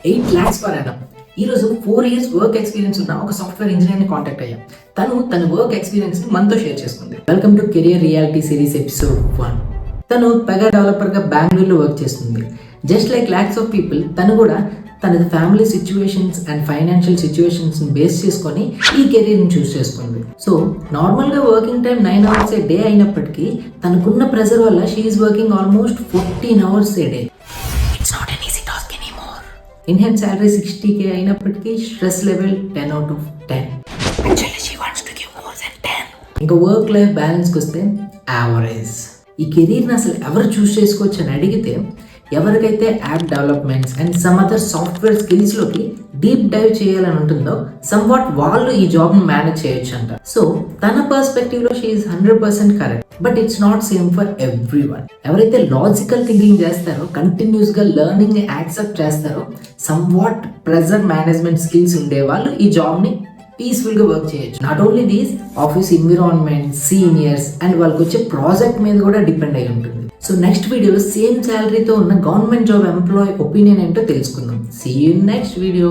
8 lakhs per annum. ఈ రోజు 4 years work experience ఉన్న ఒక సాఫ్ట్వేర్ ఇంజనీర్ ని కాంటాక్ట్ అయ్యాం. తన వర్క్ ఎక్స్పీరియన్స్ ని మనతో షేర్ చేసుకుంది. Welcome to career reality series episode 1. తను పెగా డెవలపర్ గా బెంగళూరులో వర్క్ చేస్తుంది. Just like lots of people తను కూడా తన family situations and financial situations base చేసుకొని ఈ కెరీర్ ని చూస్ చేసుకుంది. సో నార్మల్ గా working time 9 hours a day అయినప్పటికీ తనకున్న ప్రెజర్ వల్ల she is working almost 14 hours a day. It's not an easy task anymore. In hand salary 60K అయినప్పటికీ stress level 10 out of 10. Actually she wants to give more than 10. ఇంకా work life బ్యాలెన్స్కి వస్తే average. ఈ కెరీర్ని అసలు ఎవరు చూస్ చేసుకోవచ్చు అని అడిగితే ఎవరికైతే app developments and some other software స్కిల్స్లోకి డీప్ డైవ్ చేయాలని ఉంటుందో సమ్వాట్ వాళ్ళు ఈ జాబ్ని మేనేజ్ చేయొచ్చు అంట. సో తన పర్స్పెక్టివ్లో she is 100% correct. But it's not same for everyone. ఎవరైతే లాజికల్ థింకింగ్ చేస్తారో, కంటిన్యూస్గా లెర్నింగ్ యాక్సెప్ట్ చేస్తారో, సమ్వాట్ ప్రెజర్ మేనేజ్మెంట్ స్కిల్స్ ఉండే వాళ్ళు ఈ జాబ్ని పీస్ఫుల్గా వర్క్ చేయొచ్చు. Not only these, office environment, seniors and వాళ్ళకి వచ్చే ప్రాజెక్ట్ మీద కూడా డిపెండ్ అయి ఉంటుంది. సో నెక్స్ట్ వీడియోలో సేమ్ శాలరీతో ఉన్న గవర్నమెంట్ జాబ్ ఎంప్లాయ్ ఒపీనియన్ ఏంటో తెలుసుకుందాం. See you next video.